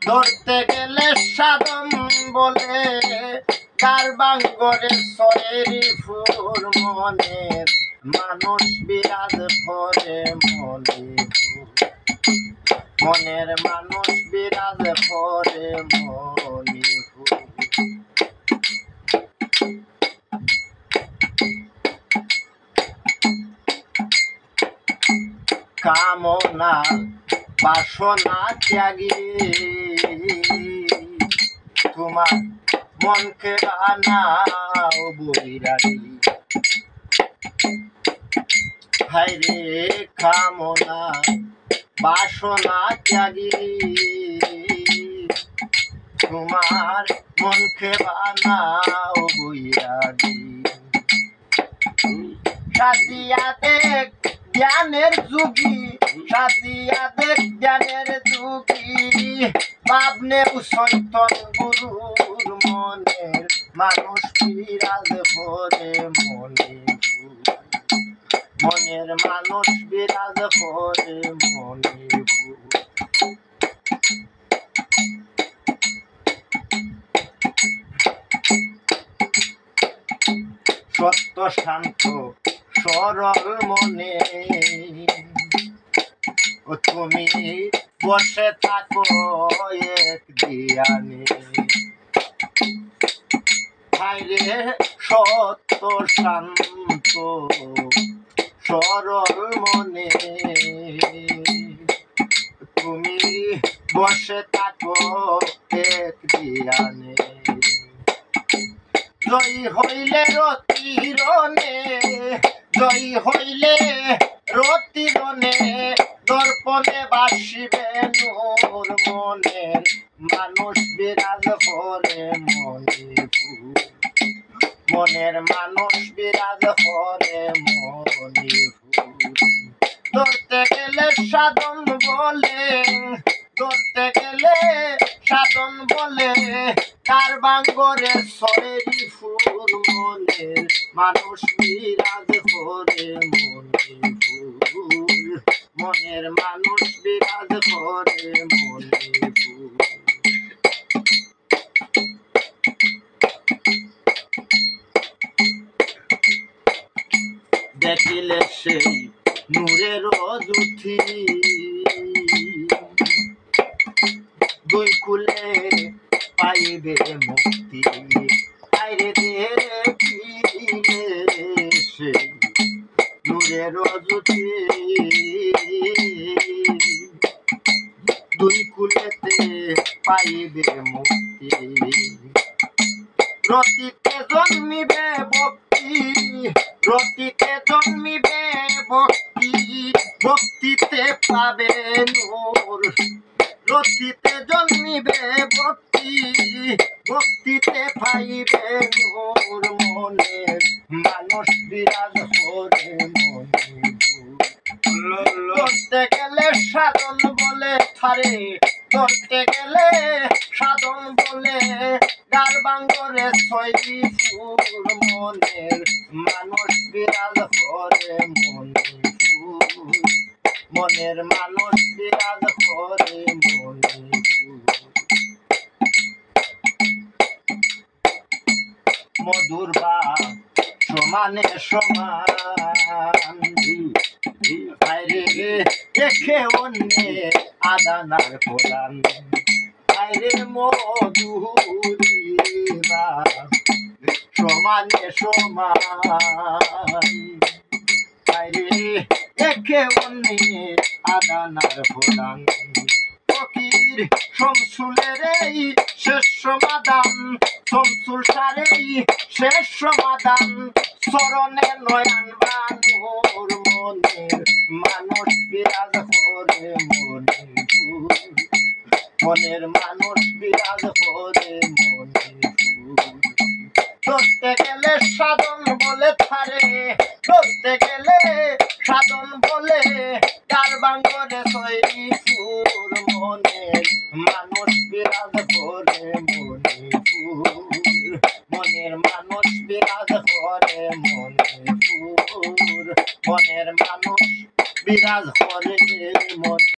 ধরতে গেলে সাধন বলে কারবাঙ্গরে সয়েরি ফুল মনের মানুষ বিরাজ করে মনে মনের মানুষ বিরাজ করে মনে কামনা বাসনা ত্যাগী তোমার মনকে বানাও বৈরাগী হায়রে কামনা বাসনা ত্যাগী তোমার মনকে বানাও বৈরাগী সাজিয়া দেখ জ্ঞানের যুগী সাজিয়া দেখ জ্ঞানের যুগী পাবনে সৈতন গুরুর মনের মানুষ বিরাজ করে মনে মনের মানুষ বিরাজ করে মনে সত্য শান্ত সরল মনে তুমি বসে থাকো এক ধ্যানে হায়রে সত্য শান্ত সরল মনে তুমি বসে থাকো এক ধ্যানে জয়ী হইলে রতিরনে জয়ী হইলে রতিরনে দর্পণে বাসিবে নূর মনের মানুষ বিরাজ করে মনে মনের মানুষ বিরাজ করে মনে ধরতে গেলে সাধন বলে ধরতে গেলে সাধন বলে কারবাঙ্গরে সয়েরি ফুল মনের মানুষ বিরাজ করে মনে মনের মানুষ বিরাজ করে মনে দেখিলে সেই নূরের জ্যোতি দুই কুলে পাইবে মুক্তি আইরে দেখিলে সেই নূরের জ্যোতি দুই কুলেতে পাইবে মুক্তি রতিতে জন্মিবে ভক্তি রতিতে জন্মিবে ভক্তি ভক্তিতে পাবে নূর রতিতে জন্মিবে ভক্তি ভক্তিতে পাইবে নূর মনের মানুষ বিরাজ করে মনে ধরতে গেলে সাধন বলে থারে ধরতে গেলে সাধন বলে কারবাঙ্গরে সয়েরি ফুল মনের মানুষ বিরাজ করে মনে মনের মানুষ বিরাজ করে মনে মধুর বা সমানে সমান বাইরে দেখে অন্যে আদানার প্রদান বাইরে মধুরী বা সমানে সমান বাইরে দেখে অন্যে আদানার প্রদান ফকির শমসুলের এই শেষ সমাধান শমসুল সারেই শেষ সমাধান চরণে নয়ন বানুর মনের মানুষ বিরাজ করে মনে মনের মানুষ বিরাজ করে মনে ধরতে গেলে সাধন বলে থারে ধরতে গেলে সাধন বলে কারবাঙ্গরে সয়েরি ফুল মনের মানুষ বিরাজ করে মনে মনের মানুষ বিরাজ করে মনে মনের মানুষ বিরাজ করে মনে